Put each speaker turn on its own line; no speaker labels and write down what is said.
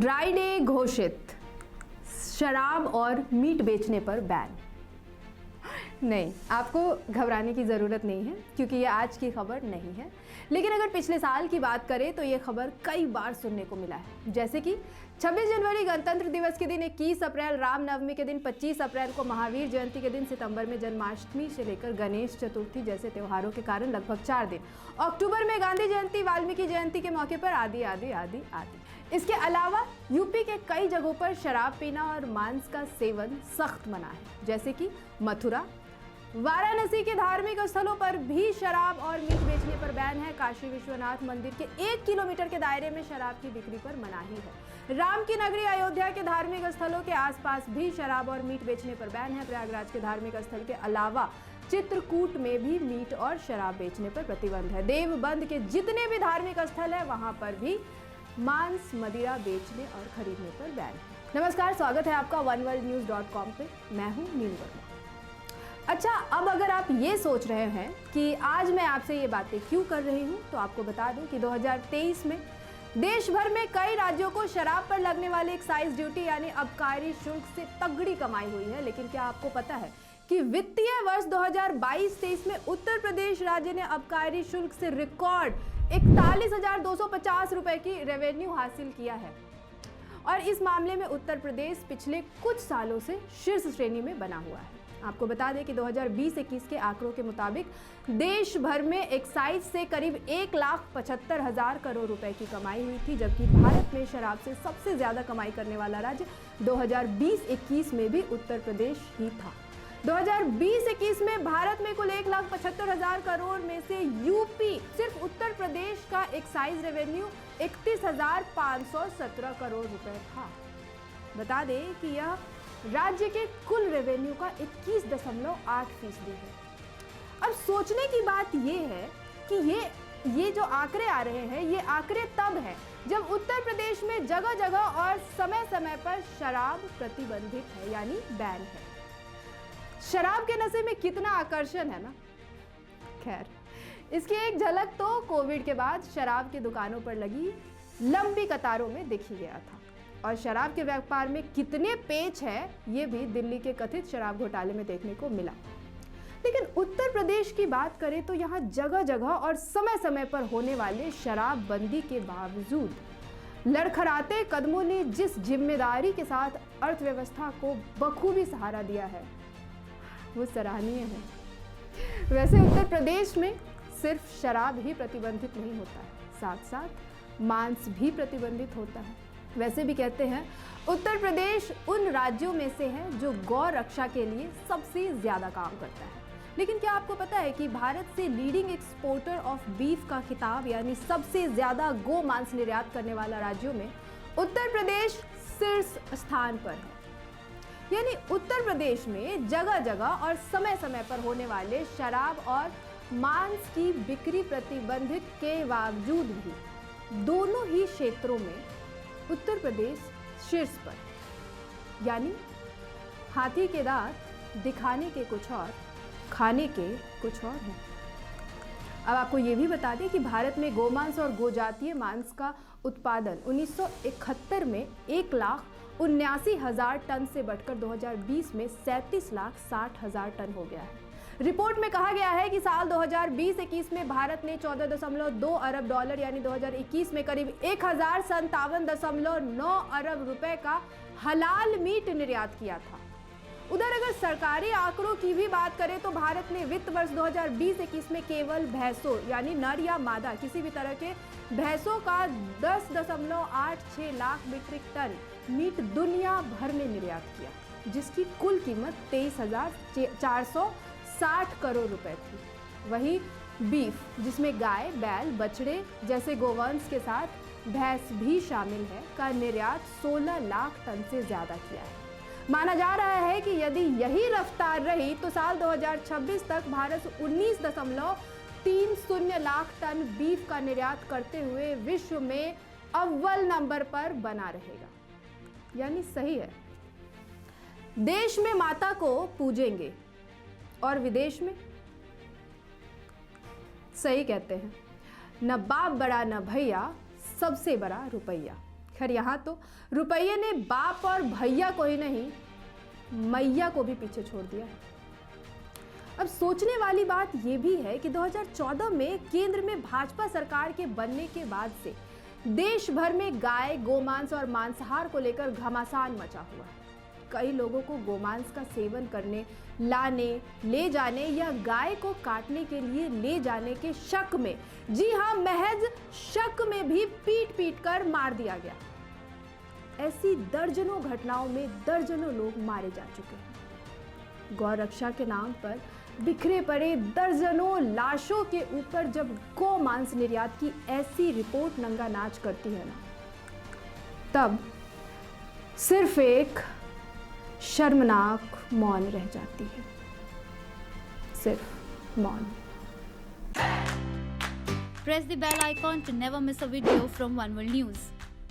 Dry day घोषित, शराब और मीट बेचने पर बैन। नहीं, आपको घबराने की ज़रूरत नहीं है क्योंकि ये आज की खबर नहीं है। लेकिन अगर पिछले साल की बात करें तो ये खबर कई बार सुनने को मिला है, जैसे कि 26 जनवरी गणतंत्र दिवस के दिन, 21 अप्रैल रामनवमी के दिन, 25 अप्रैल को महावीर जयंती के दिन, सितंबर में जन्माष्टमी से लेकर गणेश चतुर्थी जैसे त्योहारों के कारण लगभग 4 दिन, अक्टूबर में गांधी जयंती, वाल्मीकि जयंती के मौके पर आदि आदि आदि आदि। इसके अलावा यूपी के कई जगहों पर शराब पीना और मांस का सेवन सख्त मना है, जैसे कि मथुरा, वाराणसी के धार्मिक स्थलों पर भी शराब और मीट बेचने पर बैन है। काशी विश्वनाथ मंदिर के 1 किलोमीटर के दायरे में शराब की बिक्री पर मनाही है। राम की नगरी अयोध्या के धार्मिक स्थलों के आसपास भी शराब और मीट बेचने पर बैन है। प्रयागराज के धार्मिक स्थल के अलावा चित्रकूट में भी मीट और शराब बेचने पर प्रतिबंध है। देवबंद के जितने भी धार्मिक स्थल है वहां पर भी मांस मदिरा बेचने और खरीदने पर बैन है। नमस्कार, स्वागत है आपका oneworldnews.com पे। मैं हूं नील वर्मा। अच्छा, अब अगर आप ये सोच रहे हैं कि आज मैं आपसे ये बातें क्यों कर रही हूँ, तो आपको बता दूं कि 2023 में देश भर में कई राज्यों को शराब पर लगने वाले एक्साइज ड्यूटी यानी आबकारी शुल्क से तगड़ी कमाई हुई है। लेकिन क्या आपको पता है कि वित्तीय वर्ष 2022-23 में उत्तर प्रदेश राज्य ने आबकारी शुल्क से रिकॉर्ड 41,250 रुपए की रेवेन्यू हासिल किया है और इस मामले में उत्तर प्रदेश पिछले कुछ सालों से शीर्ष श्रेणी में बना हुआ है। आपको बता दें कि 2020-21 के आंकड़ों के मुताबिक देश भर में एक्साइज से करीब 1,75,000 करोड़ रुपए की कमाई हुई थी, जबकि भारत में शराब से सबसे ज्यादा कमाई करने वाला राज्य 2020-21 में भी उत्तर प्रदेश ही था। 2020-21 में भारत में कुल 1,75,000 करोड़ में से यूपी, सिर्फ उत्तर प्रदेश का एक्साइज रेवेन्यू 31,517 करोड़ रुपए था। बता दें कि यह राज्य के कुल रेवेन्यू का 21.8% है। अब सोचने की बात यह है कि ये जो आंकड़े आ रहे हैं, ये आंकड़े तब है जब उत्तर प्रदेश में जगह जगह और समय समय पर शराब प्रतिबंधित है, यानी बैन है। शराब के नशे में कितना आकर्षण है ना। खैर, इसकी एक झलक तो कोविड के बाद शराब की दुकानों पर लगी लंबी कतारों में दिख ही गया था। और शराब के व्यापार में कितने पेच है, ये भी दिल्ली के कथित शराब घोटाले में देखने को मिला। लेकिन उत्तर प्रदेश की बात करें तो यहाँ जगह जगह और समय समय पर होने वाले शराबबंदी के बावजूद लड़खड़ाते कदमों ने जिस जिम्मेदारी के साथ अर्थव्यवस्था को बखूबी सहारा दिया है, वो सराहनीय है। वैसे उत्तर प्रदेश में सिर्फ शराब ही प्रतिबंधित नहीं होता है, साथ साथ मांस भी प्रतिबंधित होता है। वैसे भी कहते हैं उत्तर प्रदेश उन राज्यों में से है जो गौ रक्षा के लिए सबसे ज्यादा काम करता है। लेकिन क्या आपको पता है कि भारत से लीडिंग एक्सपोर्टर ऑफ बीफ का खिताब, यानी सबसे ज्यादा गो मांस निर्यात करने वाला राज्यों में उत्तर प्रदेश शीर्ष स्थान पर है। यानी उत्तर प्रदेश में जगह जगह और समय समय पर होने वाले शराब और मांस की बिक्री प्रतिबंधित के बावजूद भी दोनों ही क्षेत्रों में उत्तर प्रदेश शीर्ष पर, यानी हाथी के दांत दिखाने के कुछ और, खाने के कुछ और हैं। अब आपको ये भी बता दें कि भारत में गोमांस और गोजातीय मांस का उत्पादन 1971 में 1,79,000 टन से बढ़कर 2020 में 37,60,000 टन हो गया है। रिपोर्ट में कहा गया है कि साल 2020-21 में भारत ने $14.2 अरब यानी 2021 में करीब 1,057.9 अरब रुपए का हलाल मीट निर्यात किया था। उधर अगर सरकारी आंकड़ों की भी बात करें तो भारत ने वित्त वर्ष 2020-21 में केवल भैंसों, यानी नर या मादा किसी भी तरह के भैंसों का 10.86 लाख मीट्रिक टन मीट दुनिया भर में निर्यात किया, जिसकी कुल कीमत 23,460 करोड़ रुपए थी। वहीं बीफ, जिसमें गाय, बैल, बछड़े जैसे गोवंश के साथ भैंस भी शामिल है, का निर्यात 16 लाख टन से ज्यादा किया है। माना जा रहा है कि यदि यही रफ्तार रही तो साल 2026 तक भारत 19.30 लाख टन बीफ का निर्यात करते हुए विश्व में अव्वल नंबर पर बना रहेगा। यानी सही है, देश में माता को पूजेंगे और विदेश में, सही कहते हैं, न बाप बड़ा न भैया, सबसे बड़ा रुपया। खैर यहाँ तो रुपये ने बाप और भैया को ही नहीं, मैया को भी पीछे छोड़ दिया है। अब सोचने वाली बात यह भी है कि 2014 में केंद्र में भाजपा सरकार के बनने के बाद से देश भर में गाय, गोमांस और मांसाहार को लेकर घमासान मचा हुआ है। कई लोगों को गोमांस का सेवन करने, लाने, ले जाने या गाय को काटने के लिए ले जाने के शक में, जी हाँ महज शक में भी पीट पीट कर मार दिया गया। ऐसी दर्जनों घटनाओं में दर्जनों लोग मारे जा चुके हैं। गौ रक्षा के नाम पर बिखरे पड़े दर्जनों लाशों के ऊपर जब गौ मांस निर्यात की ऐसी रिपोर्ट नंगा नाच करती है ना, तब सिर्फ एक शर्मनाक मौन रह जाती है, सिर्फ मौन।
Press the bell icon to never miss a video from One World News.